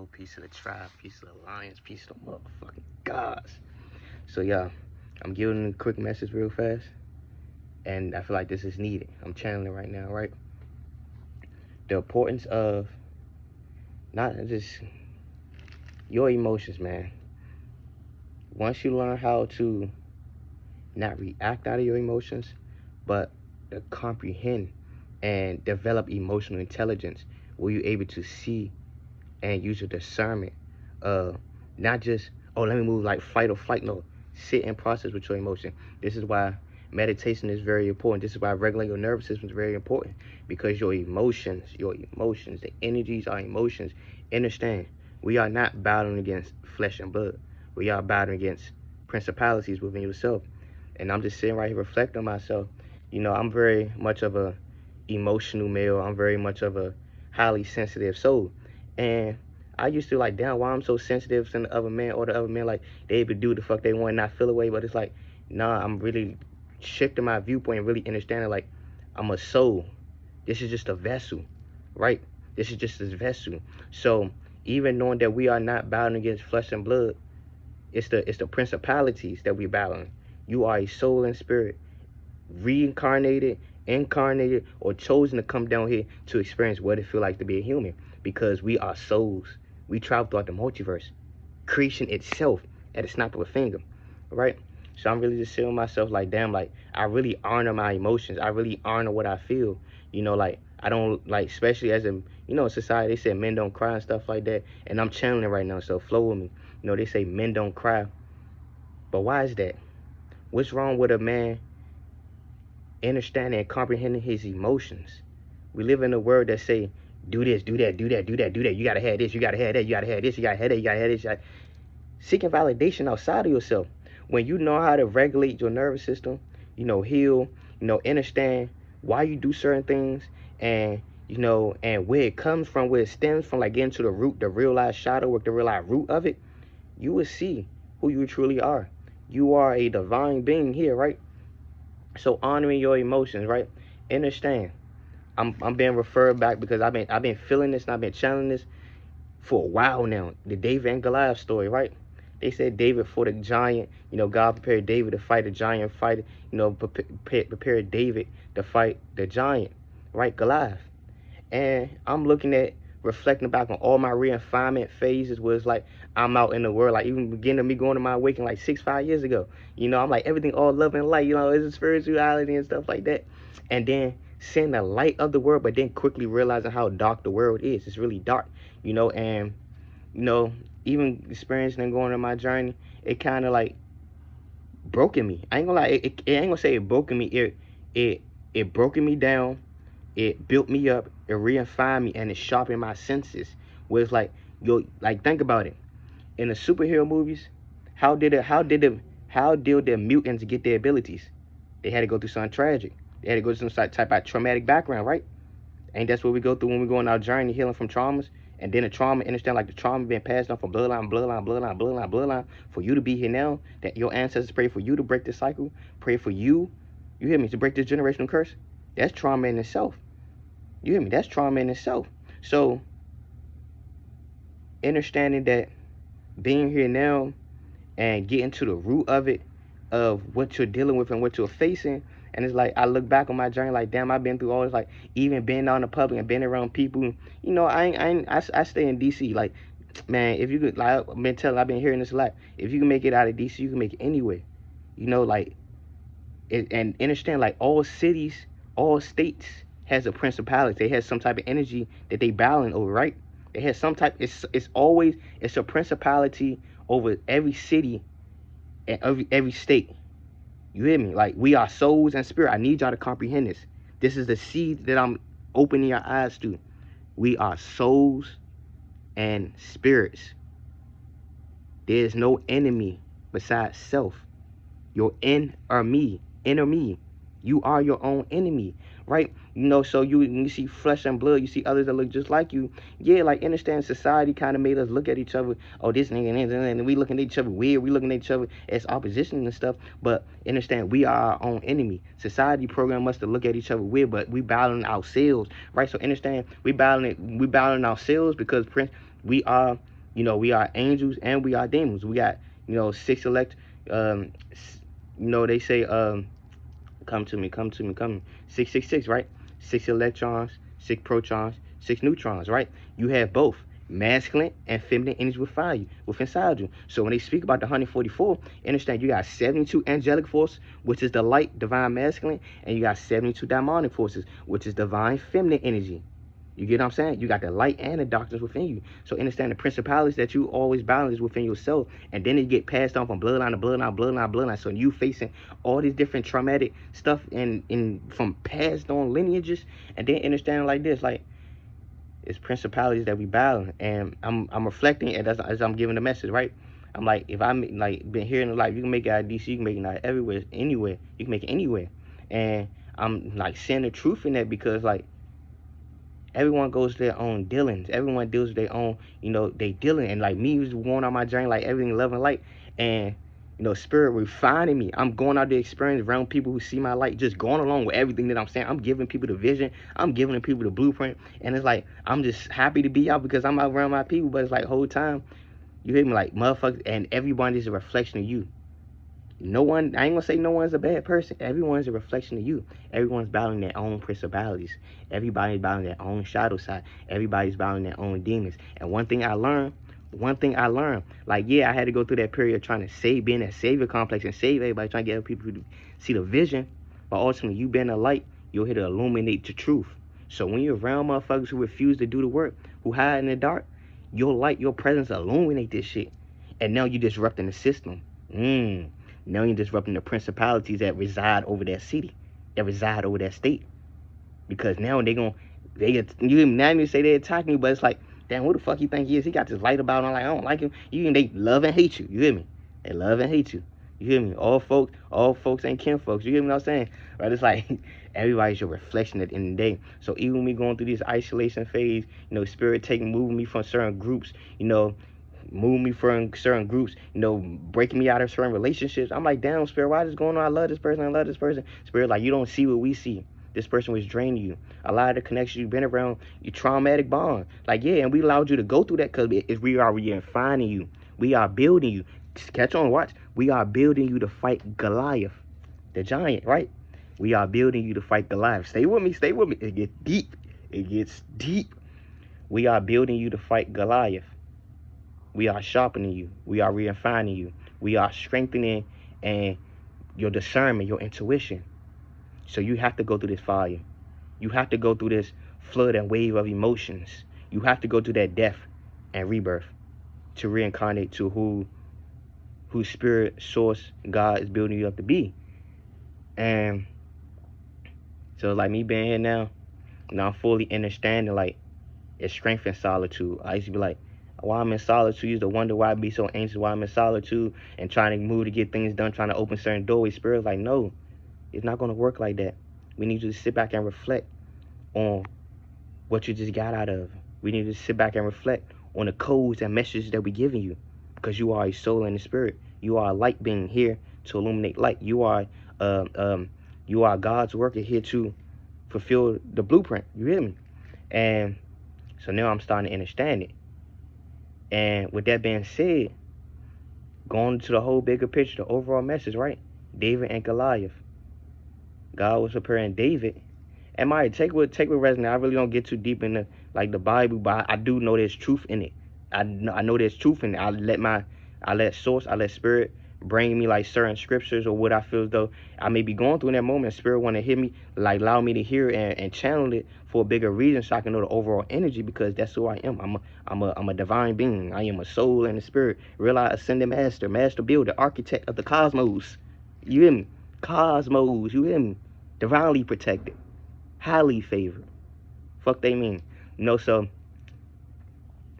piece of the tribe, piece of the alliance, piece of the motherfucking gods. So yeah, I'm giving a quick message real fast, and I feel like this is needed. I'm channeling right now, right? The importance of not just your emotions, man. Once you learn how to not react out of your emotions, but to comprehend and develop emotional intelligence, where you're able to see and use your discernment, not just, oh, let me move like fight or flight. No, sit and process with your emotion. This is why meditation is very important. This is why regulating your nervous system is very important, because your emotions, the energies are emotions. Understand, we are not battling against flesh and blood. We are battling against principalities within yourself. And I'm just sitting right here reflecting on myself. I'm very much of a emotional male. I'm very much of a highly sensitive soul. And I used to like, damn, why I'm so sensitive to the other man, or the other men, like, they able to do the fuck they want and not feel away. But it's like, nah, I'm really shifting my viewpoint and really understanding, like, I'm a soul. This is just a vessel, right? This is just a vessel. So even knowing that we are not battling against flesh and blood, it's the principalities that we're battling. You are a soul and spirit, reincarnated, incarnated, or chosen to come down here to experience what it feels like to be a human, because we are souls. We travel throughout the multiverse, creation itself at a snap of a finger, right? So I'm really just sitting with myself like, damn, like, I really honor my emotions. I really honor what I feel. Like, I don't, like, especially as a, society, they said men don't cry and stuff like that. And I'm channeling it right now, so flow with me. They say men don't cry. But why is that? What's wrong with a man understanding and comprehending his emotions? We live in a world that say, do this, do that, do that, do that, do that. You gotta have this, you gotta have that, you gotta have this, you gotta have that, you gotta have this. Seeking validation outside of yourself. When you know how to regulate your nervous system, heal, understand why you do certain things, and and where it comes from, where it stems from, like getting to the root, the realized shadow work, the realized root of it, you will see who you truly are. You are a divine being here, right? So honoring your emotions, right? Understand. I'm being referred back because I've been feeling this and I've been channeling this for a while now. The David and Goliath story, right? They said David fought a giant. God prepared David to fight a giant, prepared David to fight the giant, right? Goliath. And I'm looking at, reflecting back on all my refinement phases, where it's like I'm out in the world, like even beginning of me going to my awakening like 5 years ago. I'm like, everything all love and light, it's a spirituality and stuff like that. And then seeing the light of the world, but then quickly realizing how dark the world is. It's really dark, and even experiencing and going on my journey, it kind of like broken me. I ain't gonna lie, it ain't gonna say it broken me. It broken me down. It built me up, it refined me, and it sharpened my senses. Where it's like, like, think about it. In the superhero movies, how did the mutants get their abilities? They had to go through something tragic. They had to go through some type of traumatic background, right? And that's what we go through when we go on our journey healing from traumas. And then the trauma, understand, like, the trauma being passed on from bloodline for you to be here now, that your ancestors pray for you to break this cycle, pray for you hear me, to break this generational curse. That's trauma in itself. You hear me? That's trauma in itself. So understanding that, being here now and getting to the root of it, of what you're dealing with and what you're facing. And it's like, I look back on my journey like, damn, I've been through all this, like, even being out in the public and being around people. I stay in DC. Like, man, if you could, like, I've been hearing this a lot. If you can make it out of DC, you can make it anywhere. Like, and understand, like, all cities, all states has a principality. They have some type of energy that they battling over, right? They have some type, it's a principality over every city and every state. You hear me? Like, we are souls and spirit. I need y'all to comprehend this. This is the seed that I'm opening your eyes to. We are souls and spirits. There is no enemy besides self. Your inner me. You are your own enemy, right? So you see flesh and blood, you see others that look just like you. Yeah, like, understand, society kind of made us look at each other, oh, this nigga, and we looking at each other weird, we looking at each other as opposition and stuff. But understand, we are our own enemy. Society programmed us to look at each other weird, but we battling ourselves, right? So understand, we battling ourselves, because we are You know, we are angels and we are demons. We got, you know, six elect. You know, they say, come to me, come to me, come. 666, right? 6 electrons, 6 protons, 6 neutrons, right? You have both masculine and feminine energy within inside you. So when they speak about the 144, understand you got 72 angelic force, which is the light, divine masculine, and you got 72 demonic forces, which is divine feminine energy. You get what I'm saying? You got the light and the darkness within you. So understand the principalities that you always balance within yourself. And then it get passed on from bloodline to bloodline, bloodline, bloodline. So you facing all these different traumatic stuff in from passed on lineages. And then understand like this, like it's principalities that we balance. And I'm reflecting as I'm giving the message, right? I'm like, if I'm like been here in life, you can make it out of DC, you can make it out everywhere, anywhere. You can make it anywhere. And I'm like saying the truth in that because like everyone goes to their own dealings. Everyone deals with their own, you know, they dealing. And like me was going on my journey, like everything love and light. And, you know, spirit refining me. I'm going out there experience around people who see my light, just going along with everything that I'm saying. I'm giving people the vision. I'm giving people the blueprint. And it's like, I'm just happy to be out because I'm out around my people. But it's like whole time, you hear me, like motherfuckers, and everybody is a reflection of you. No one, I ain't gonna say no one's a bad person. Everyone's a reflection of you. Everyone's battling their own principalities. Everybody's battling their own shadow side. Everybody's battling their own demons. And one thing I learned, like, yeah, I had to go through that period of trying to save, being that savior complex and save everybody, trying to get people to see the vision. But ultimately, you being a light, you're here to illuminate the truth. So when you're around motherfuckers who refuse to do the work, who hide in the dark, your light, your presence illuminate this shit. And now you're disrupting the system. Now you're disrupting the principalities that reside over that city, that reside over that state. Because now now you say they're attacking you, but it's like, damn, who the fuck you think he is? He got this light about him. Like, I don't like him. They love and hate you. You hear me? They love and hate you. You hear me? All folks ain't kin folks. You hear me what I'm saying? Right? It's like everybody's your reflection at the end of the day. So even me going through this isolation phase, you know, spirit moving me from certain groups, you know, move me from certain groups, you know, breaking me out of certain relationships. I'm like, damn, spirit, why is this going on? I love this person. Spirit, like, you don't see what we see. This person was draining you. A lot of the connections you've been around, your traumatic bond. Like, yeah, and we allowed you to go through that because we are refining you. We are building you. Just catch on, watch. We are building you to fight Goliath, the giant, right? We are building you to fight Goliath. Stay with me. It gets deep. We are building you to fight Goliath. We are sharpening you. We are refining you. We are strengthening and your discernment, your intuition. So you have to go through this fire. You have to go through this flood and wave of emotions. You have to go through that death and rebirth to reincarnate to whose spirit, source, God is building you up to be. And so like me being here now I'm fully understanding like it's strength in solitude. I used to be like, while I'm in solitude, I used to wonder why I be so anxious while I'm in solitude and trying to move to get things done, trying to open certain doorways. Spirit's like, no, it's not going to work like that. We need you to sit back and reflect on what you just got out of. We need you to sit back and reflect on the codes and messages that we're giving you, because you are a soul and a spirit. You are a light being here to illuminate light. You are God's worker here to fulfill the blueprint. You hear me? And so now I'm starting to understand it. And with that being said, going to the whole bigger picture, the overall message, right? David and Goliath. God was preparing David. And take what resonate. I really don't get too deep into like the Bible, but I do know there's truth in it. I know there's truth in it. I let spirit bring me like certain scriptures or what I feel as though I may be going through in that moment. Spirit want to hear me, like allow me to hear and channel it for a bigger reason, so I can know the overall energy, because that's who I am. I'm a divine being. I am a soul and a spirit. Realize ascended master builder, architect of the cosmos. You hear me? Cosmos. You hear me? Divinely protected, highly favored. Fuck they mean. You know, so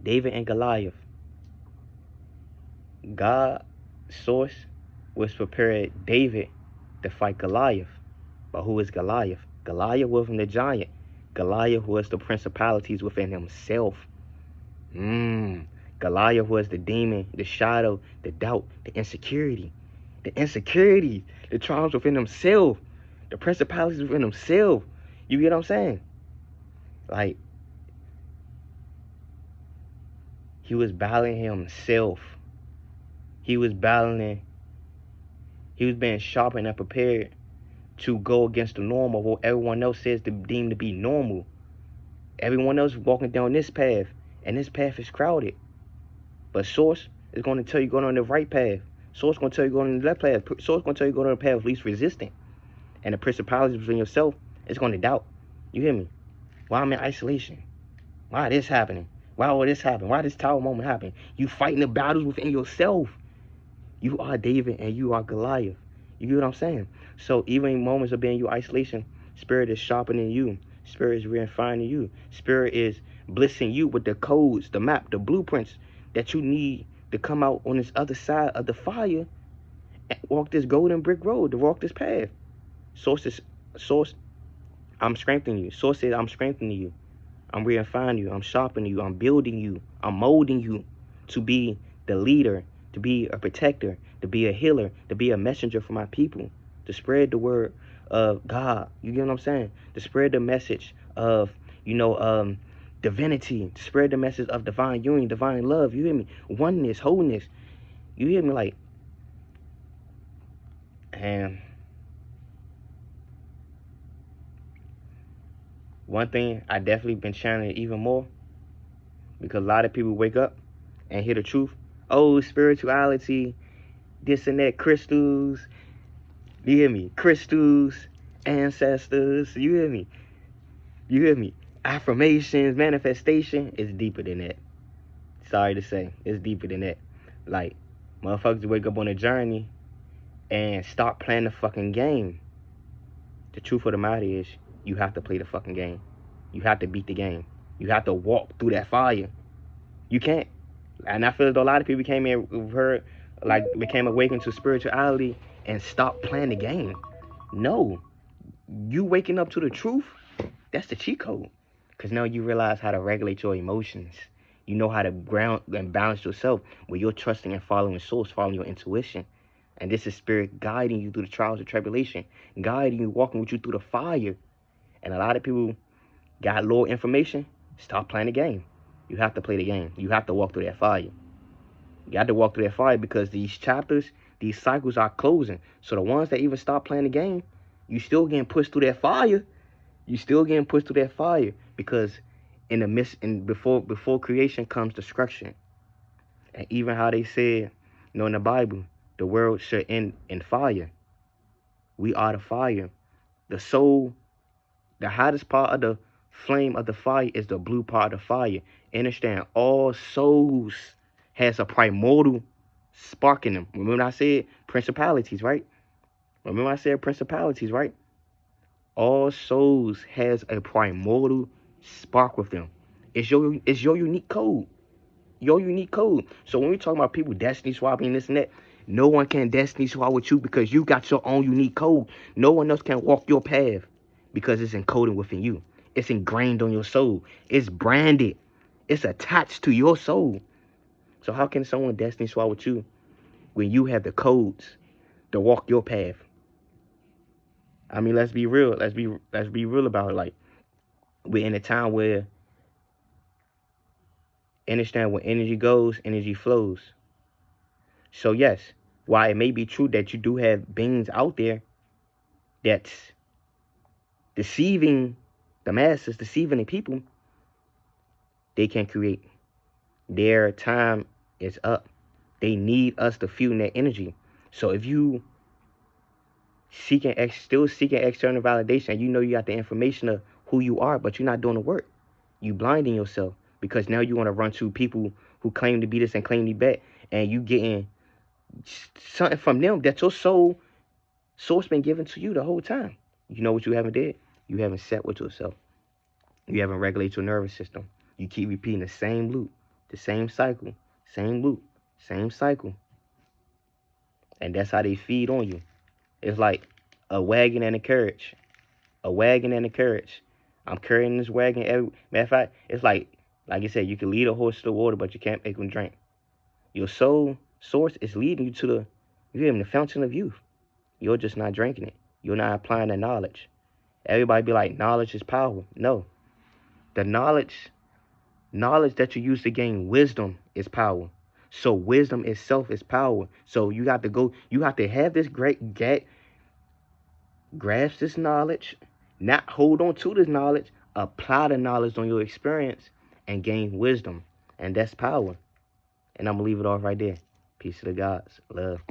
David and Goliath. God source was prepared David to fight Goliath. But who is Goliath? Goliath wasn't the giant. Goliath was the principalities within himself. Goliath was the demon, the shadow, the doubt, the insecurity. The traumas within himself. The principalities within himself. You get what I'm saying? Like, He was battling himself. He was battling. He was being sharpened and prepared to go against the norm of what everyone else says to deem to be normal. Everyone else walking down this path, and this path is crowded. But Source is going to tell you going on the right path. Source is going to tell you going on the left path. Source is going to tell you going on the path of least resistance. And the principalities within yourself is going to doubt. You hear me? Why I'm in isolation? Why this happening? Why all this happen? Why this tower moment happen? You fighting the battles within yourself. You are David and you are Goliath. You get what I'm saying? So even in moments of being in your isolation, Spirit is sharpening you. Spirit is refining you. Spirit is blessing you with the codes, the map, the blueprints that you need to come out on this other side of the fire and walk this golden brick road, to walk this path. Source, I'm strengthening you. Source says, I'm strengthening you. I'm refining you. I'm sharpening you. I'm building you. I'm molding you to be the leader, to be a protector, to be a healer, to be a messenger for my people, to spread the word of God. You get what I'm saying? To spread the message of, divinity, to spread the message of divine union, divine love. You hear me? Oneness, wholeness. You hear me? Like, and one thing I definitely been channeling even more, because a lot of people wake up and hear the truth. Oh, spirituality, this and that, crystals. You hear me? Crystals, ancestors. You hear me? You hear me? Affirmations, manifestation is deeper than that. Sorry to say, it's deeper than that. Like, motherfuckers wake up on a journey and stop playing the fucking game. The truth of the matter is, you have to play the fucking game. You have to beat the game. You have to walk through that fire. You can't. And I feel as though a lot of people became awakened to spirituality and stopped playing the game. No. You waking up to the truth, that's the cheat code. Because now you realize how to regulate your emotions. You know how to ground and balance yourself where you're trusting and following source, following your intuition. And this is spirit guiding you through the trials and tribulation, guiding you, walking with you through the fire. And a lot of people got low information. Stop playing the game. You have to play the game. You have to walk through that fire. You have to walk through that fire because these chapters, these cycles are closing. So the ones that even stop playing the game, you still getting pushed through that fire. You still getting pushed through that fire because before creation comes destruction. And even how they said, in the Bible, the world should end in fire. We are the fire. The soul, the hottest part of the flame of the fire is the blue part of the fire. Understand, all souls has a primordial spark in them. Remember I said principalities, right? All souls has a primordial spark with them. It's your unique code. Your unique code. So when we talk about people destiny swapping this and that, no one can destiny swap with you because you got your own unique code. No one else can walk your path because it's encoded within you. It's ingrained on your soul. It's branded. It's attached to your soul. So how can someone destiny swap with you when you have the codes to walk your path? I mean, let's be real. Let's be real about it. Like, we're in a time where, understand, when energy goes, energy flows. So yes, while it may be true that you do have beings out there that's deceiving the masses, deceiving the people, they can create. Their time is up. They need us to fuel that energy. So if you still seeking external validation, you know you got the information of who you are, but you're not doing the work. You blinding yourself because now you want to run to people who claim to be this and claim to be that, and you getting something from them that your source been given to you the whole time. You know what you haven't did? You haven't sat with yourself. You haven't regulated your nervous system. You keep repeating the same loop, the same cycle, same loop, same cycle. And that's how they feed on you. It's like a wagon and a carriage. A wagon and a carriage. I'm carrying this wagon. Matter of fact, it's like I said, you can lead a horse to the water, but you can't make him drink. Your soul source is leading you to the fountain of youth. You're just not drinking it. You're not applying the knowledge. Everybody be like, knowledge is power. No. The knowledge Knowledge that you use to gain wisdom is power. So wisdom itself is power. So you got to go, you have to have this great grasp this knowledge, not hold on to this knowledge, apply the knowledge on your experience and gain wisdom. And that's power. And I'm gonna leave it off right there. Peace to the gods. Love.